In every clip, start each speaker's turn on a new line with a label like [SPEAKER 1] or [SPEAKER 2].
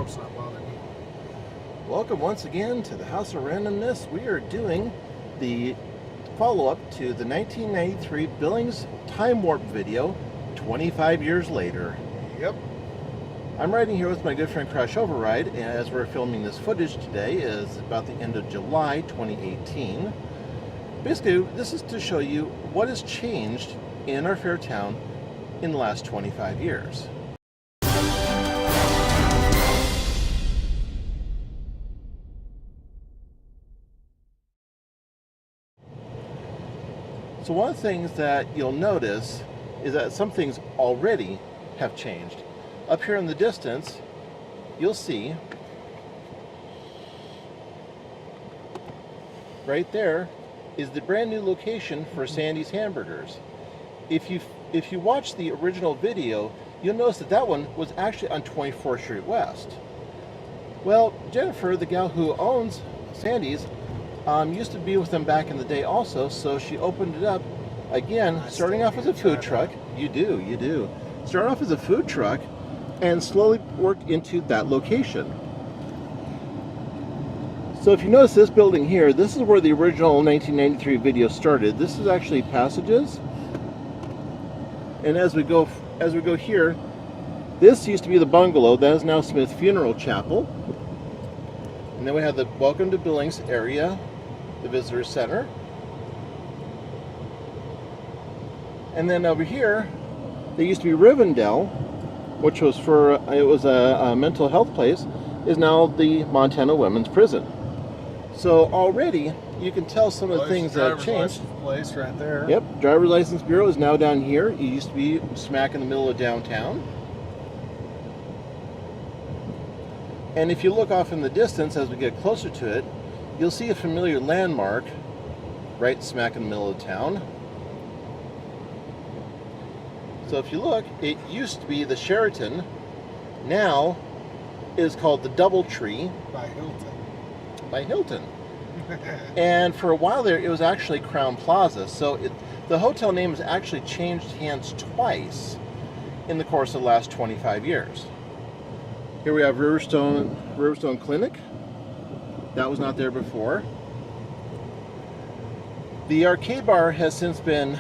[SPEAKER 1] hope it's not bothering you.
[SPEAKER 2] Welcome once again to the House of Randomness. We are doing the follow-up to the 1993 Billings Time Warp video 25 years later.
[SPEAKER 1] Yep.
[SPEAKER 2] I'm riding here with my good friend CrashOverride, and as we're filming this footage today is about the end of July 2018. Basically, this is to show you what has changed in our fair town in the last 25 years. So one of the things that you'll notice is that some things already have changed. Up here in the distance, you'll see right there is the brand new location for Sandy's Hamburgers. If you watch the original video, you'll notice that that one was actually on 24th Street West. Well, Jennifer, the gal who owns Sandy's, used to be with them back in the day also, so she opened it up again, starting off as a food truck. You do. Started off as a food truck and slowly worked into that location. So if you notice this building here, this is where the original 1993 video started. This is actually Passages. And as we go here, this used to be the bungalow. That is now Smith Funeral Chapel. And then we have the Welcome to Billings area, the Visitor Center. And then over here, there used to be Rivendell, which was a mental health place, is now the Montana Women's Prison. So already, you can tell some of the things that have changed.
[SPEAKER 1] Place right there.
[SPEAKER 2] Yep, Driver's License Bureau is now down here. It used to be smack in the middle of downtown. And if you look off in the distance as we get closer to it, you'll see a familiar landmark right smack in the middle of town. So if you look, it used to be the Sheraton. Now it is called the Doubletree by Hilton. And for a while there, it was actually Crown Plaza. So the hotel name has actually changed hands twice in the course of the last 25 years. Here we have Riverstone Clinic. That was not there before. The arcade bar has since been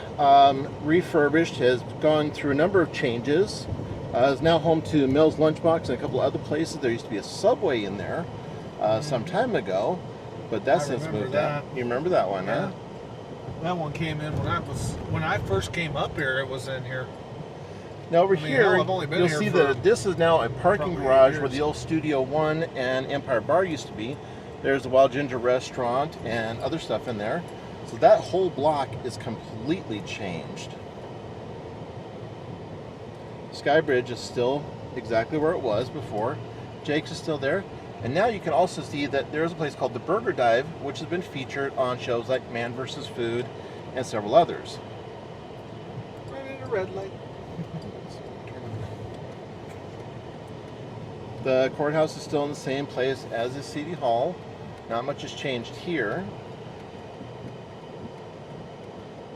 [SPEAKER 2] refurbished, has gone through a number of changes. Is now home to Mel's Lunchbox and a couple of other places. There used to be a Subway in there some time ago, but that's since moved out. You remember that one,
[SPEAKER 1] yeah.
[SPEAKER 2] Huh?
[SPEAKER 1] That one came in when I first came up here. It was in here.
[SPEAKER 2] Now over here, you'll see that this is now a parking garage where the old Studio One and Empire Bar used to be. There's the Wild Ginger Restaurant and other stuff in there. So that whole block is completely changed. Skybridge is still exactly where it was before. Jake's is still there. And now you can also see that there's a place called the Burger Dive, which has been featured on shows like Man vs. Food and several others.
[SPEAKER 1] Right in a red light.
[SPEAKER 2] The courthouse is still in the same place as is City Hall. Not much has changed here.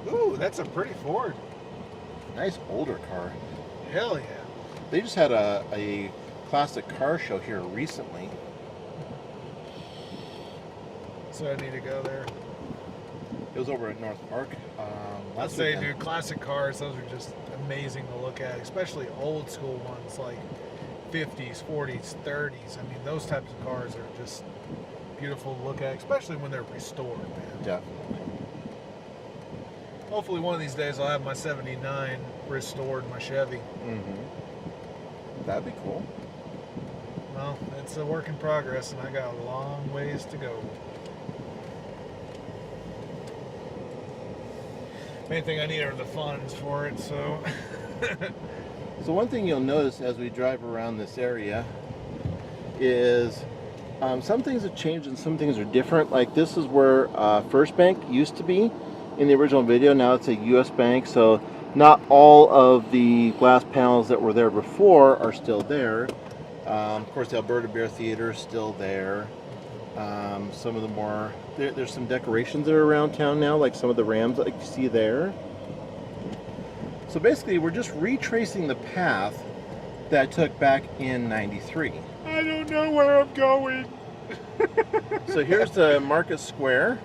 [SPEAKER 1] Ooh, that's a pretty Ford.
[SPEAKER 2] Nice older car.
[SPEAKER 1] Hell yeah.
[SPEAKER 2] They just had a classic car show here recently.
[SPEAKER 1] So I need to go there.
[SPEAKER 2] It was over at North Park.
[SPEAKER 1] I'd say, dude, classic cars, those are just amazing to look at, especially old school ones like 50s, 40s, 30s. I mean, those types of cars are just beautiful to look at, especially when they're restored, man.
[SPEAKER 2] Definitely.
[SPEAKER 1] Hopefully one of these days I'll have my 79 restored, my Chevy.
[SPEAKER 2] That'd be cool.
[SPEAKER 1] Well, it's a work in progress, and I got a long ways to go. Main thing I need are the funds for it, so...
[SPEAKER 2] So one thing you'll notice as we drive around this area is some things have changed and some things are different. Like this is where First Bank used to be in the original video. Now it's a U.S. Bank, so not all of the glass panels that were there before are still there. Of course, the Alberta Bear Theater is still there. Some of the more, there's some decorations that are around town now, like some of the Rams that you see there. So basically, we're just retracing the path that I took back in '93.
[SPEAKER 1] I don't know where I'm going.
[SPEAKER 2] So here's the Market Square.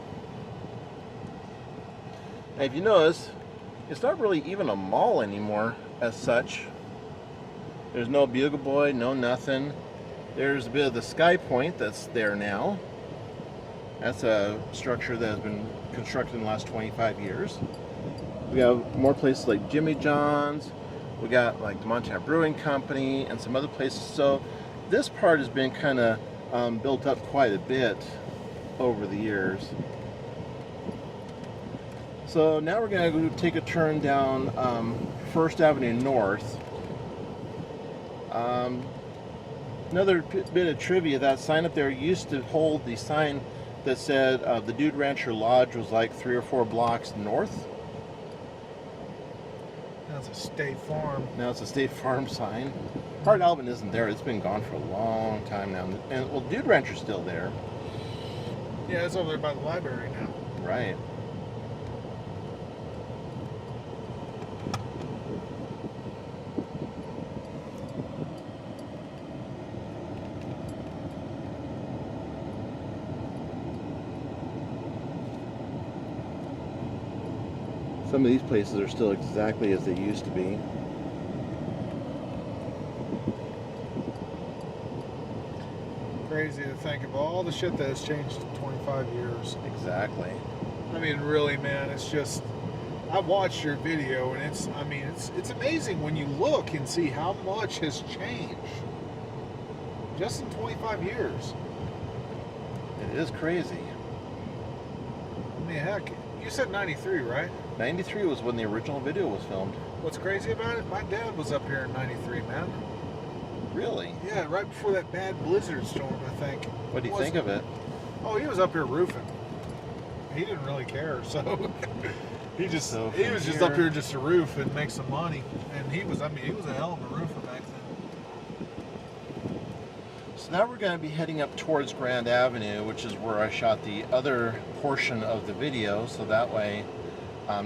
[SPEAKER 2] And if you notice, it's not really even a mall anymore as such. There's no Bugle Boy, no nothing. There's a bit of the Sky Point that's there now. That's a structure that has been constructed in the last 25 years. We have more places like Jimmy John's. We got like the Montana Brewing Company and some other places. So this part has been kind of built up quite a bit over the years. So now we're going to go take a turn down First Avenue North. Another bit of trivia, that sign up there used to hold the sign that said the Dude Rancher Lodge was like 3 or 4 blocks north.
[SPEAKER 1] That's a State Farm.
[SPEAKER 2] Now it's a State Farm sign. Hart Albin isn't there. It's been gone for a long time now. And well, Dude Rancher's still there.
[SPEAKER 1] Yeah, it's over there by the library now.
[SPEAKER 2] Right. Some of these places are still exactly as they used to be.
[SPEAKER 1] Crazy to think of all the shit that has changed in 25 years.
[SPEAKER 2] Exactly.
[SPEAKER 1] I mean, really, man, it's just, I've watched your video and it's amazing when you look and see how much has changed just in 25 years.
[SPEAKER 2] It is crazy.
[SPEAKER 1] I mean, heck, you said 93, right?
[SPEAKER 2] 93 was when the original video was filmed.
[SPEAKER 1] What's crazy about it? My dad was up here in 93, man.
[SPEAKER 2] Really?
[SPEAKER 1] Yeah, right before that bad blizzard storm, I think.
[SPEAKER 2] What do you think of it?
[SPEAKER 1] Oh, he was up here roofing. He didn't really care, so he was just up here just to roof and make some money. And he was a hell of a roofer back then.
[SPEAKER 2] So now we're going to be heading up towards Grand Avenue, which is where I shot the other portion of the video. So that way,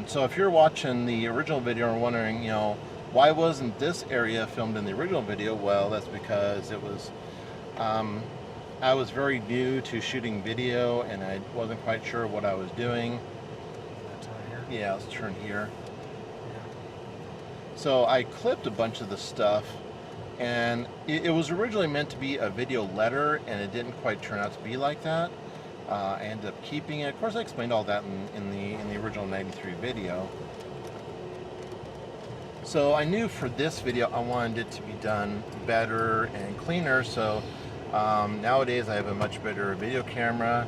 [SPEAKER 2] so if you're watching the original video and wondering, you know, why wasn't this area filmed in the original video? Well, that's because it was, I was very new to shooting video and I wasn't quite sure what I was doing.
[SPEAKER 1] Turn here.
[SPEAKER 2] Yeah, let's turn here.
[SPEAKER 1] Yeah.
[SPEAKER 2] So I clipped a bunch of the stuff, and it was originally meant to be a video letter, and it didn't quite turn out to be like that. I ended up keeping it. Of course, I explained all that in the original 93 video. So I knew for this video I wanted it to be done better and cleaner. So nowadays I have a much better video camera.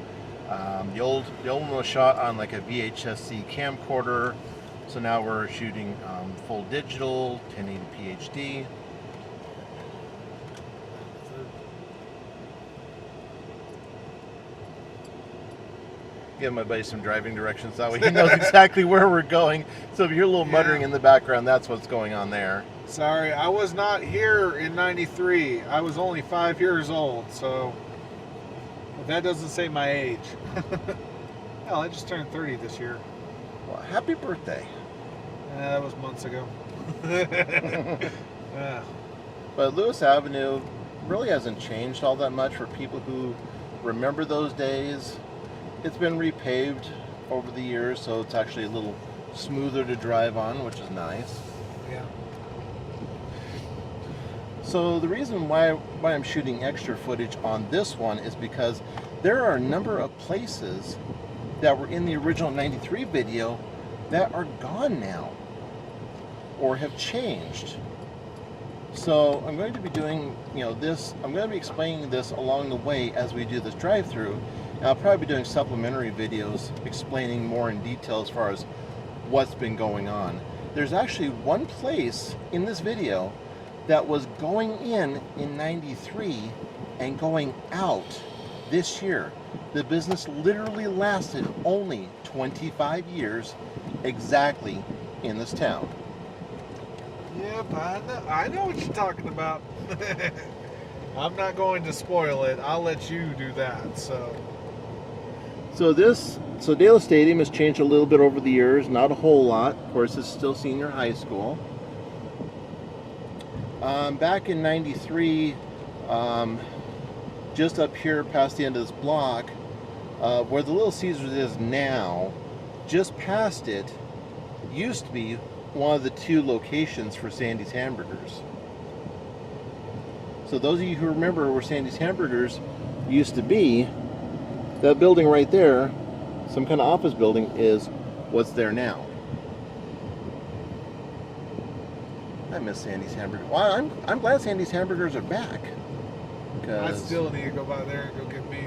[SPEAKER 2] The old one was shot on like a VHS-C camcorder. So now we're shooting full digital, 1080p HD. Give my buddy some driving directions, that way he knows exactly where we're going. So if you hear a little muttering in the background, that's what's going on there.
[SPEAKER 1] Sorry, I was not here in 93. I was only 5 years old, so that doesn't say my age. Hell, I just turned 30 this year.
[SPEAKER 2] Well, happy birthday.
[SPEAKER 1] That was months ago.
[SPEAKER 2] But Lewis Avenue really hasn't changed all that much for people who remember those days. It's been repaved over the years, so it's actually a little smoother to drive on, which is nice.
[SPEAKER 1] Yeah.
[SPEAKER 2] So the reason why I'm shooting extra footage on this one is because there are a number of places that were in the original 93 video that are gone now or have changed. So I'm going to be doing, this, I'm going to be explaining this along the way as we do this drive-through. And I'll probably be doing supplementary videos explaining more in detail as far as what's been going on. There's actually one place in this video that was going in 93 and going out this year. The business literally lasted only 25 years exactly in this town.
[SPEAKER 1] Yep, I know what you're talking about. I'm not going to spoil it. I'll let you do that. So Dale Stadium has changed a little bit over the years, not a whole lot. Of course, it's still senior high school. Back in 93,
[SPEAKER 2] just up here past the end of this block, where the Little Caesars is now, just past it, used to be one of the 2 locations for Sandy's Hamburgers. So those of you who remember where Sandy's Hamburgers used to be, that building right there, some kind of office building, is what's there now. I miss Sandy's Hamburgers. Well, I'm glad Sandy's Hamburgers are back.
[SPEAKER 1] I still need to go by there and go get me,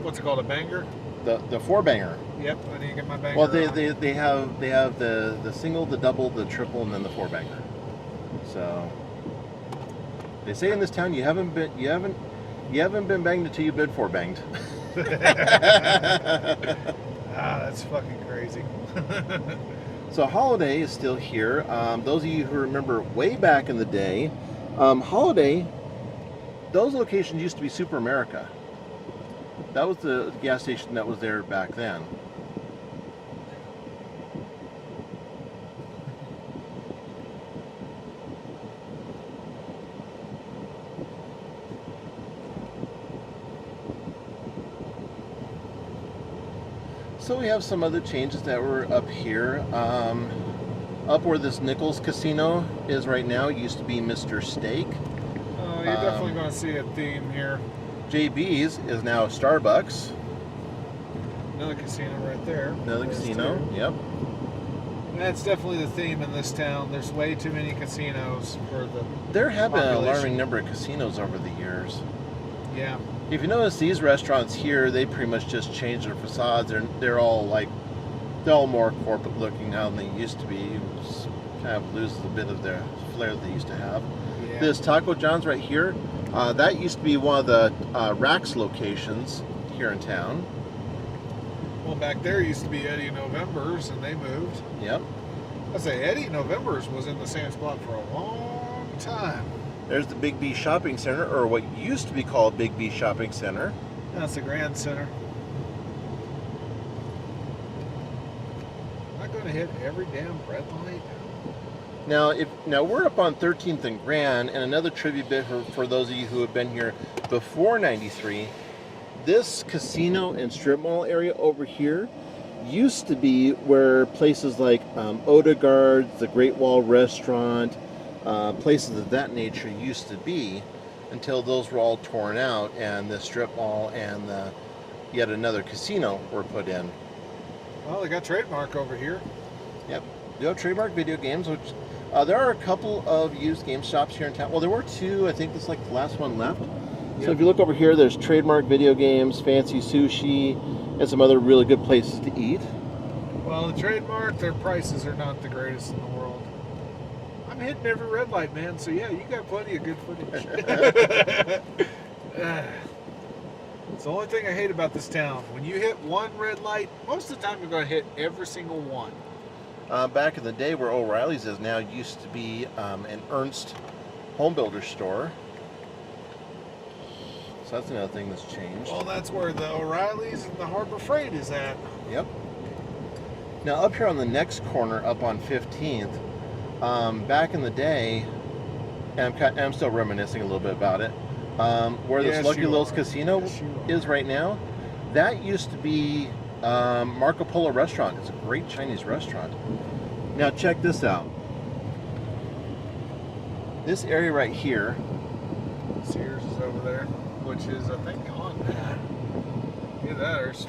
[SPEAKER 1] what's it called, a banger?
[SPEAKER 2] The 4-banger.
[SPEAKER 1] Yep, I need to get my banger.
[SPEAKER 2] Well, they have the single, the double, the triple, and then the 4-banger. So they say in this town you haven't been banged until you've been 4-banged.
[SPEAKER 1] That's fucking crazy.
[SPEAKER 2] So Holiday is still here. Those of you who remember way back in the day, Holiday, those locations used to be Super America. That was the gas station that was there back then. So we have some other changes that were up here. Up where this Nichols Casino is right now, it used to be Mr. Steak.
[SPEAKER 1] You're definitely going to see a theme here.
[SPEAKER 2] JB's is now Starbucks.
[SPEAKER 1] Another casino right there.
[SPEAKER 2] Another casino, yep.
[SPEAKER 1] That's definitely the theme in this town. There's way too many casinos for the
[SPEAKER 2] There have been an
[SPEAKER 1] population.
[SPEAKER 2] alarming number of casinos over the years.
[SPEAKER 1] Yeah.
[SPEAKER 2] If you notice these restaurants here, they pretty much just changed their facades. They're all more corporate looking now than they used to be. It kind of loses a bit of their flair they used to have.
[SPEAKER 1] Yeah.
[SPEAKER 2] This Taco John's right here, that used to be one of the Rax locations here in town.
[SPEAKER 1] Well, back there used to be Eddie November's, and they moved.
[SPEAKER 2] Yep.
[SPEAKER 1] I say Eddie November's was in the same spot for a long time.
[SPEAKER 2] There's the Big B Shopping Center, or what used to be called Big B Shopping Center.
[SPEAKER 1] That's the Grand Center. I'm not going to hit every damn red light.
[SPEAKER 2] Now we're up on 13th and Grand, and another trivia bit for those of you who have been here before '93. This casino and strip mall area over here used to be where places like Odegaard's, the Great Wall Restaurant, places of that nature used to be, until those were all torn out and the strip mall and yet another casino were put in.
[SPEAKER 1] Well, they got Trademark over here.
[SPEAKER 2] Yep. They have Trademark Video Games, which there are a couple of used game shops here in town. Well, there were 2. I think this is like the last one left.
[SPEAKER 1] Yep.
[SPEAKER 2] So if you look over here, there's Trademark Video Games, Fancy Sushi, and some other really good places to eat.
[SPEAKER 1] Well, the Trademark, their prices are not the greatest in the world. I'm hitting every red light, man, so yeah, you got plenty of good footage. It's the only thing I hate about this town. When you hit one red light, most of the time you're going to hit every single one.
[SPEAKER 2] Back in the day where O'Reilly's is now used to be an Ernst home builder store. So that's another thing that's changed.
[SPEAKER 1] Well, that's where the O'Reilly's and the Harbor Freight is at.
[SPEAKER 2] Yep. Now up here on the next corner, up on 15th, back in the day, and I'm still reminiscing a little bit about it, where
[SPEAKER 1] Yes,
[SPEAKER 2] this Lucky
[SPEAKER 1] you
[SPEAKER 2] Lil's
[SPEAKER 1] are.
[SPEAKER 2] Casino
[SPEAKER 1] Yes, you are.
[SPEAKER 2] is right now, that used to be Marco Polo Restaurant. It's a great Chinese restaurant. Now check this out. This area right here,
[SPEAKER 1] Sears is over there, which is, I think, gone. Either that or it's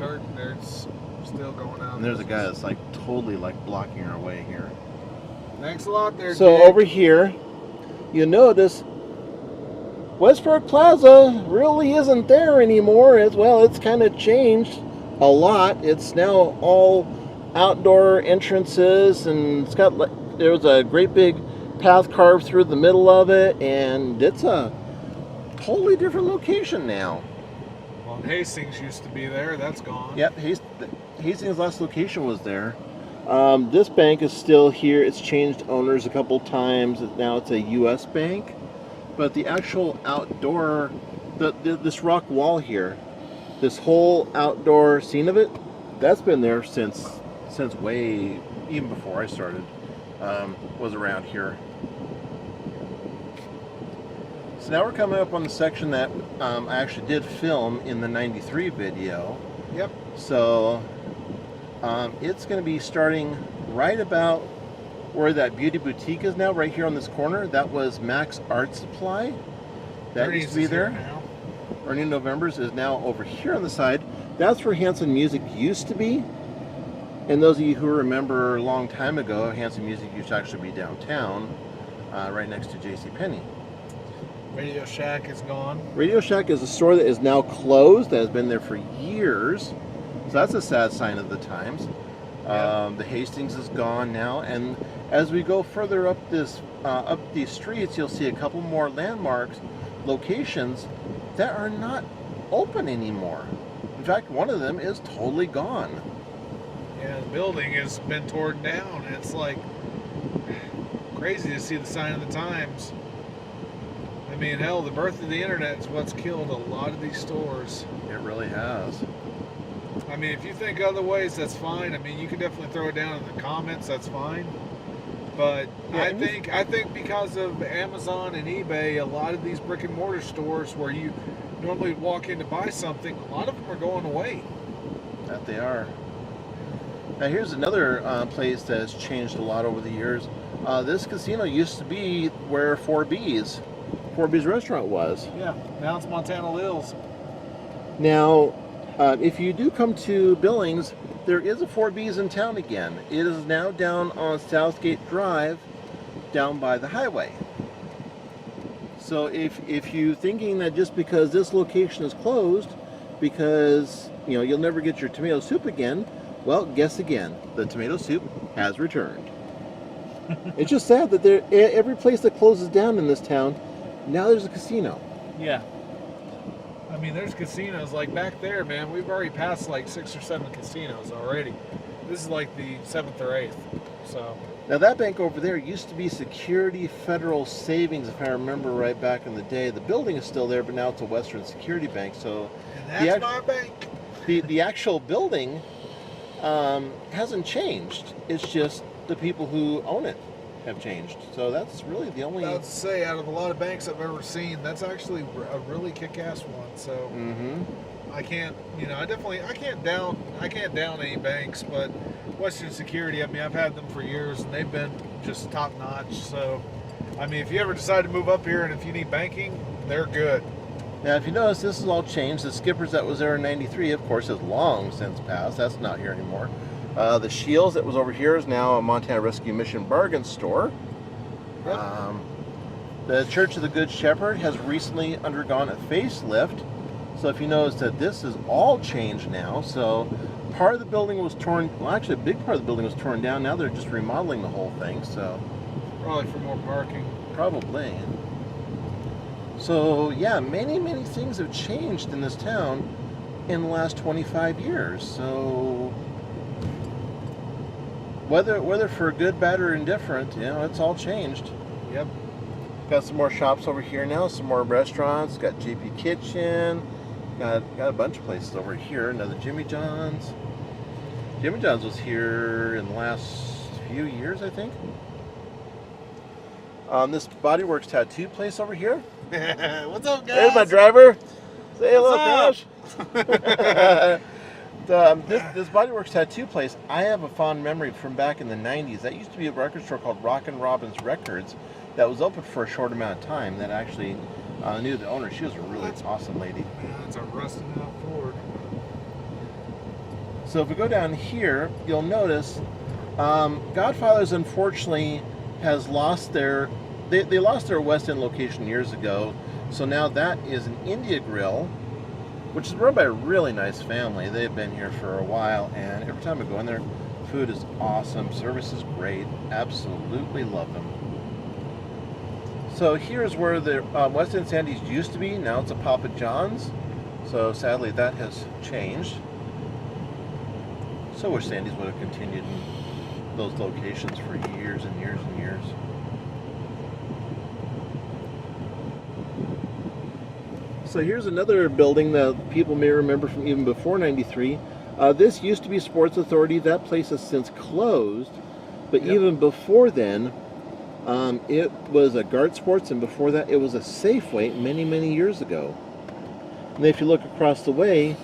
[SPEAKER 1] still going out.
[SPEAKER 2] and there's a guy that's like totally like blocking our way here.
[SPEAKER 1] Thanks a lot there,
[SPEAKER 2] So
[SPEAKER 1] Dick.
[SPEAKER 2] over here, you notice Westbrook Plaza really isn't there anymore. It's kind of changed a lot. It's now all outdoor entrances, and it's got there's a great big path carved through the middle of it, and it's a totally different location now.
[SPEAKER 1] Well, Hastings used to be there. That's gone.
[SPEAKER 2] Yep, Hastings' last location was there. This bank is still here. It's changed owners a couple times. Now it's a U.S. bank. But the actual outdoor, this rock wall here, this whole outdoor scene of it, that's been there since way, even before I started, was around here. So now we're coming up on the section that I actually did film in the 93 video.
[SPEAKER 1] Yep.
[SPEAKER 2] So it's going to be starting right about where that beauty boutique is now, right here on this corner. That was Max Art Supply. That used to be there. Ernie November's is now over here on the side. That's where Hanson Music used to be. And those of you who remember a long time ago, Hanson Music used to actually be downtown, right next to JCPenney.
[SPEAKER 1] Radio Shack is gone.
[SPEAKER 2] Radio Shack is a store that is now closed, that has been there for years. So that's a sad sign of the times.
[SPEAKER 1] Yeah.
[SPEAKER 2] The Hastings is gone now, and as we go further up these streets, you'll see a couple more landmarks, locations that are not open anymore. In fact, one of them is totally gone.
[SPEAKER 1] Yeah, the building has been torn down. It's like crazy to see the sign of the times. I mean, hell, the birth of the internet is what's killed a lot of these stores.
[SPEAKER 2] It really has.
[SPEAKER 1] I mean, if you think other ways, that's fine. I mean, you can definitely throw it down in the comments. That's fine. But
[SPEAKER 2] Yeah,
[SPEAKER 1] I think because of Amazon and eBay, a lot of these brick and mortar stores where you normally walk in to buy something, a lot of them are going away.
[SPEAKER 2] That they are. Now here's another place that has changed a lot over the years. This casino used to be where 4B's restaurant was.
[SPEAKER 1] Yeah, now it's Montana Lil's.
[SPEAKER 2] Now, if you do come to Billings, there is a 4B's in town again. It is now down on Southgate Drive, down by the highway. So if you're thinking that just because this location is closed, because you'll never get your tomato soup again, well, guess again, the tomato soup has returned. It's just sad that every place that closes down in this town, now there's a casino.
[SPEAKER 1] Yeah. I mean, there's casinos like back there, man. We've already passed like 6 or 7 casinos already. This is like the 7th or 8th. So.
[SPEAKER 2] Now that bank over there used to be Security Federal Savings, if I remember right back in the day. The building is still there, but now it's a Western Security Bank. So
[SPEAKER 1] And that's my bank.
[SPEAKER 2] The actual building hasn't changed. It's just the people who own it have changed. So that's really the only.
[SPEAKER 1] I was to say, out of a lot of banks I've ever seen, that's actually a really kick-ass one. So I can't, I can't down any banks, but Western Security, I mean, I've had them for years and they've been just top notch. So, I mean, if you ever decide to move up here and if you need banking, they're good.
[SPEAKER 2] Now, if you notice, this has all changed. The Skippers that was there in '93, of course, has long since passed. That's not here anymore. The Shields that was over here is now a Montana Rescue Mission bargain store.
[SPEAKER 1] Yep.
[SPEAKER 2] The Church of the Good Shepherd has recently undergone a facelift. So if you notice that this is all changed now. So part of the building was torn, well, actually a big part of the building was torn down. Now they're just remodeling the whole thing. So
[SPEAKER 1] Probably for more parking.
[SPEAKER 2] probably. So yeah, many things have changed in this town in the last 25 years. So whether for good, bad, or indifferent, it's all changed.
[SPEAKER 1] Yep.
[SPEAKER 2] Got some more shops over here now, some more restaurants. Got JP Kitchen. Got a bunch of places over here. Another Jimmy John's. Jimmy John's was here in the last few years, I think. This Bodyworks tattoo place over here.
[SPEAKER 1] What's up, guys?
[SPEAKER 2] There's my driver. Say hello,
[SPEAKER 1] What's
[SPEAKER 2] Josh. This Bodyworks tattoo place, I have a fond memory from back in the 90s. That used to be a record store called Rockin' Robin's Records that was open for a short amount of time. That actually knew the owner. She was a really awesome lady.
[SPEAKER 1] Man, that's a rusted out Ford.
[SPEAKER 2] So if we go down here, you'll notice Godfather's unfortunately has lost their they lost their West End location years ago. So now that is an India Grill, which is run by a really nice family. They've been here for a while, and every time I go in there, food is awesome, service is great, absolutely love them. So here's where the West End Sandy's used to be. Now it's a Papa John's. So sadly that has changed. So wish Sandy's would have continued in those locations for years and years and years. So here's another building that people may remember from even before '93. This used to be Sports Authority. That place has since closed. But
[SPEAKER 1] Yep.
[SPEAKER 2] even before then, It was a Guard Sports, and before that it was a Safeway many years ago. And if you look across the way,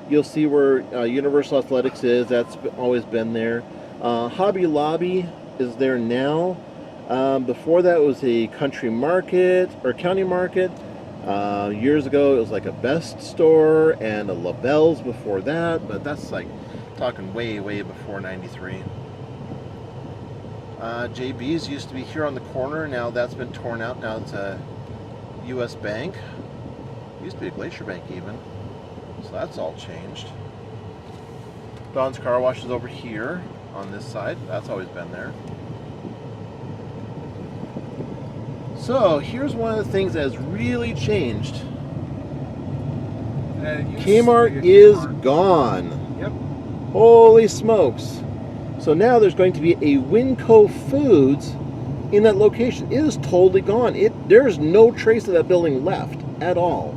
[SPEAKER 2] you'll see where Universal Athletics is. That's always been there. Hobby Lobby is there now. Before that, it was a country market or county market. Years ago, it was like a Best store and a LaBelle's before that, but that's like talking way before '93. JB's used to be here on the corner. Now that's been torn out. Now it's a U.S. Bank. Used to be a Glacier Bank even. So that's all changed. Don's Car Wash is over here on this side. That's always been there. So here's one of the things that has really changed. Kmart is gone.
[SPEAKER 1] Yep.
[SPEAKER 2] Holy smokes. So now there's going to be a Winco Foods in that location. It is totally gone. There's no trace of that building left at all.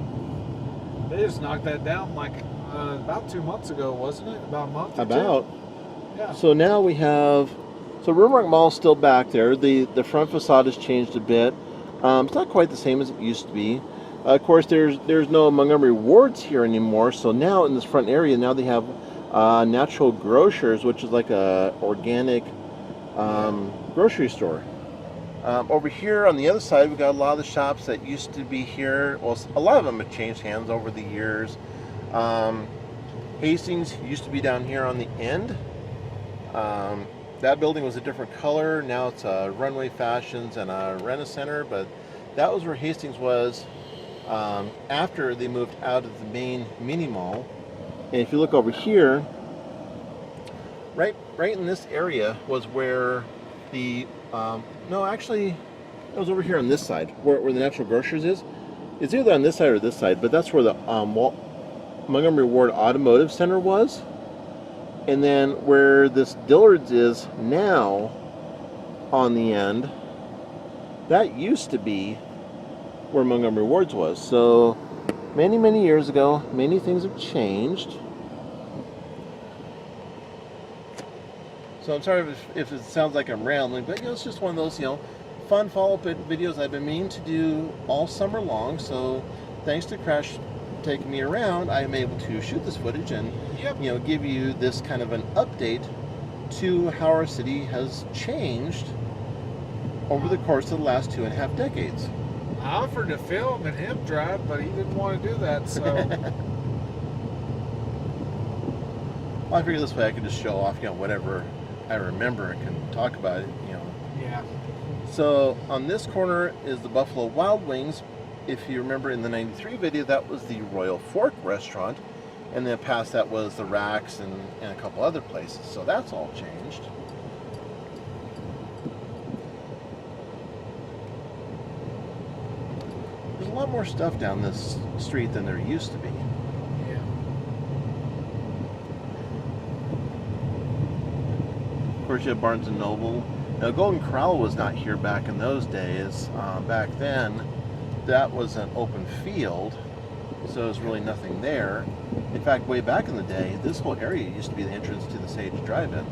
[SPEAKER 1] They just knocked that down like about 2 months ago, wasn't it? About a month or
[SPEAKER 2] About.
[SPEAKER 1] two? Yeah.
[SPEAKER 2] So now we have... So Rimrock Mall's still back there. The front facade has changed a bit. It's not quite the same as it used to be. Of course, there's no Montgomery Wards here anymore. So now in this front area, now they have Natural Grocers, which is like a organic grocery store. Over here on the other side, we've got a lot of the shops that used to be here. Well, a lot of them have changed hands over the years. Hastings used to be down here on the end. That building was a different color. Now it's a Runway Fashions and a Rent-A-Center, but that was where Hastings was after they moved out of the main mini mall. And if you look over here, right in this area was where the no, actually, it was over here on this side where the Natural Grocers is. It's either on this side or this side, but that's where the Montgomery Ward Automotive Center was. And then where this Dillard's is now on the end, that used to be where Montgomery Ward's was. So many years ago, many things have changed. So I'm sorry if it sounds like I'm rambling, but it's just one of those, fun follow-up videos I've been meaning to do all summer long. So thanks to Crash taking me around, I'm able to shoot this footage and give you this kind of an update to how our city has changed over the course of the last 2.5 decades.
[SPEAKER 1] I offered to film and him drive, but he didn't want to do that, so...
[SPEAKER 2] Well, I figured this way I could just show off, whatever I remember and can talk about it,
[SPEAKER 1] Yeah.
[SPEAKER 2] So on this corner is the Buffalo Wild Wings. If you remember in the '93 video, that was the Royal Fork restaurant. And then past that was the Racks and a couple other places. So that's all changed. There's a lot more stuff down this street than there used to be.
[SPEAKER 1] Yeah.
[SPEAKER 2] Of course, you have Barnes & Noble. Now, Golden Corral was not here back in those days. Back then, that was an open field, so there's really nothing there. In fact, way back in the day, this whole area used to be the entrance to the Sage Drive-In.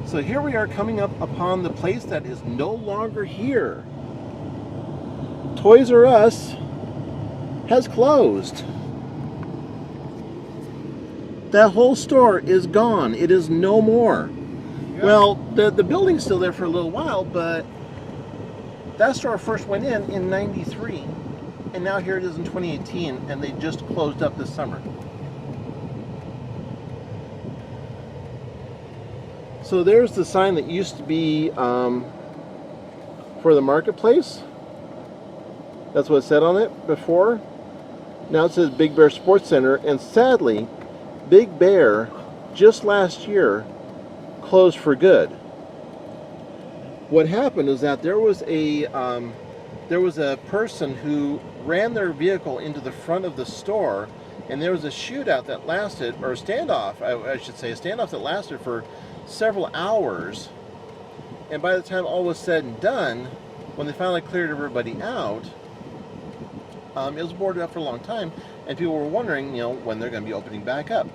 [SPEAKER 2] So here we are coming up upon the place that is no longer here. Toys R Us has closed. That whole store is gone. It is no more. Yeah. Well, the building's still there for a little while, but that store first went in '93, and now here it is in 2018, and they just closed up this summer. So there's the sign that used to be for the marketplace. That's what it said on it before. Now it says Big Bear Sports Center, and sadly, Big Bear just last year closed for good. What happened is that there was a person who ran their vehicle into the front of the store, and there was a shootout that lasted, or a standoff, I should say, a standoff that lasted for several hours. And by the time all was said and done, when they finally cleared everybody out, it was boarded up for a long time, and people were wondering, when they're going to be opening back up.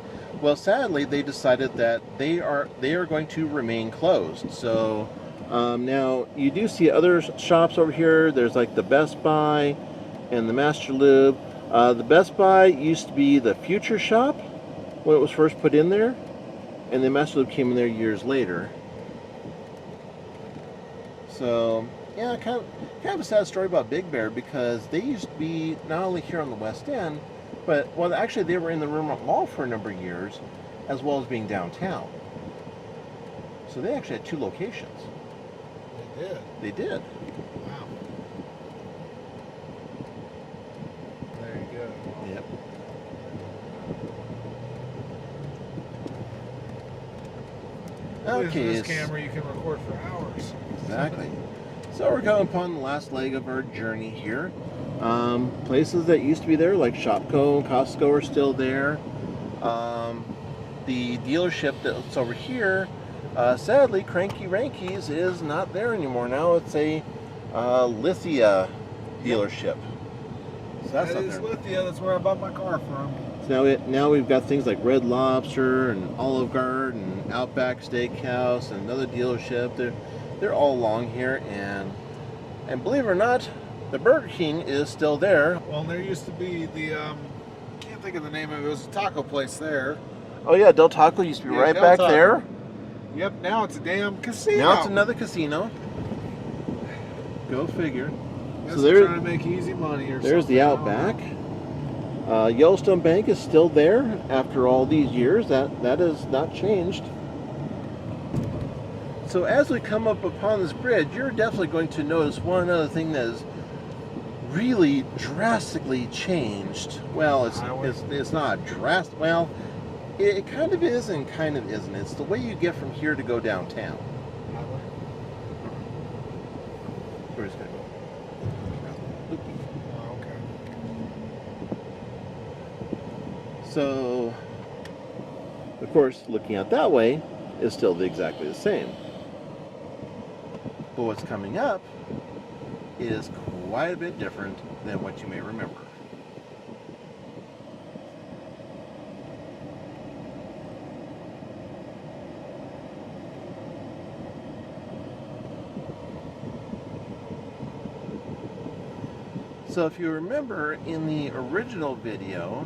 [SPEAKER 2] Well, sadly, they decided that they are going to remain closed. So Now, you do see other shops over here. There's like the Best Buy and the Master Lube. The Best Buy used to be the Future Shop when it was first put in there, and the Master Lube came in there years later. So, yeah, kind of a sad story about Big Bear, because they used to be not only here on the West End, but, well, actually they were in the Rimrock Mall for a number of years, as well as being downtown. So they actually had 2 locations.
[SPEAKER 1] They did.
[SPEAKER 2] They did.
[SPEAKER 1] Wow. There you go.
[SPEAKER 2] Yep. Okay.
[SPEAKER 1] With this camera, you can record for hours.
[SPEAKER 2] Exactly. So we're coming upon the last leg of our journey here. Places that used to be there, like Shopko and Costco, are still there. The dealership that's over here, sadly, Cranky Ranky's is not there anymore. Now it's a Lithia dealership. So that's
[SPEAKER 1] that
[SPEAKER 2] not
[SPEAKER 1] is
[SPEAKER 2] there.
[SPEAKER 1] Lithia. That's where I bought my car from.
[SPEAKER 2] So now we've got things like Red Lobster and Olive Garden and Outback Steakhouse and another dealership. They're all along here, and believe it or not, the Burger King is still there.
[SPEAKER 1] Well, there used to be the can't think of the name of it. It was a taco place there.
[SPEAKER 2] Oh yeah, Del Taco used to be right
[SPEAKER 1] Del
[SPEAKER 2] back
[SPEAKER 1] Taco.
[SPEAKER 2] there.
[SPEAKER 1] Yep. Now it's a damn casino.
[SPEAKER 2] Now it's another casino. Go figure.
[SPEAKER 1] Guess
[SPEAKER 2] So
[SPEAKER 1] they're
[SPEAKER 2] there,
[SPEAKER 1] trying to make easy money or
[SPEAKER 2] there's
[SPEAKER 1] something.
[SPEAKER 2] the
[SPEAKER 1] I don't
[SPEAKER 2] Outback.
[SPEAKER 1] know.
[SPEAKER 2] Yellowstone Bank is still there after all these years. That has not changed. So as we come up upon this bridge, you're definitely going to notice one other thing that is really drastically changed. Well, it's not drastic. Well, it kind of is and kind of isn't. It's the way you get from here to go downtown. We're just gonna go.
[SPEAKER 1] Oh, okay.
[SPEAKER 2] So, of course, looking out that way is still exactly the same. But what's coming up is quite a bit different than what you may remember. So if you remember in the original video,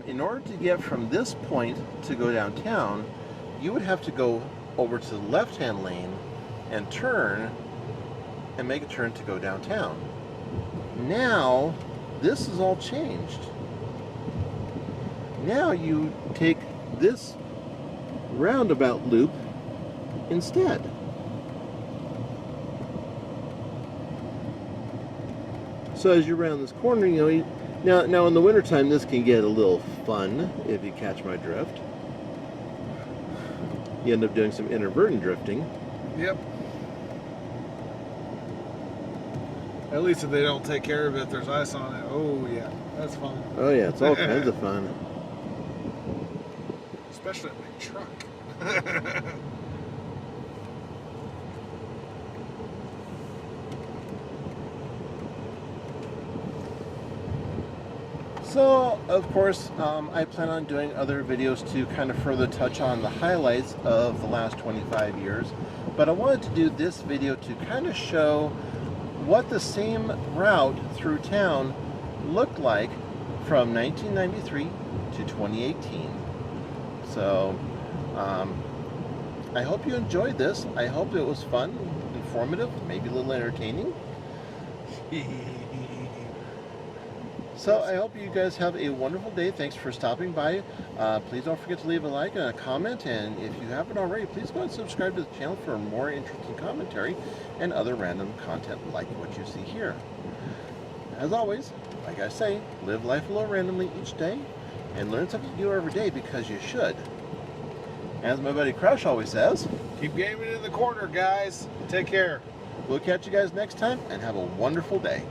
[SPEAKER 2] in order to get from this point to go downtown, you would have to go over to the left-hand lane and turn and make a turn to go downtown. Now, this is all changed. Now you take this roundabout loop instead. So as you round this corner, you know, now in the wintertime this can get a little fun, if you catch my drift. You end up doing some inadvertent drifting.
[SPEAKER 1] Yep. At least if they don't take care of it, there's ice on it. Oh yeah, that's fun.
[SPEAKER 2] Oh yeah, it's all kinds of fun.
[SPEAKER 1] Especially in my truck.
[SPEAKER 2] So, of course, I plan on doing other videos to kind of further touch on the highlights of the last 25 years. But I wanted to do this video to kind of show what the same route through town looked like from 1993 to 2018. So, I hope you enjoyed this. I hope it was fun, informative, maybe a little entertaining. So I hope you guys have a wonderful day. Thanks for stopping by. Please don't forget to leave a like and a comment. And if you haven't already, please go and subscribe to the channel for more interesting commentary and other random content like what you see here. As always, like I say, live life a little randomly each day and learn something new every day because you should. As my buddy Crash always says,
[SPEAKER 1] keep gaming in the corner, guys. Take care.
[SPEAKER 2] We'll catch you guys next time and have a wonderful day.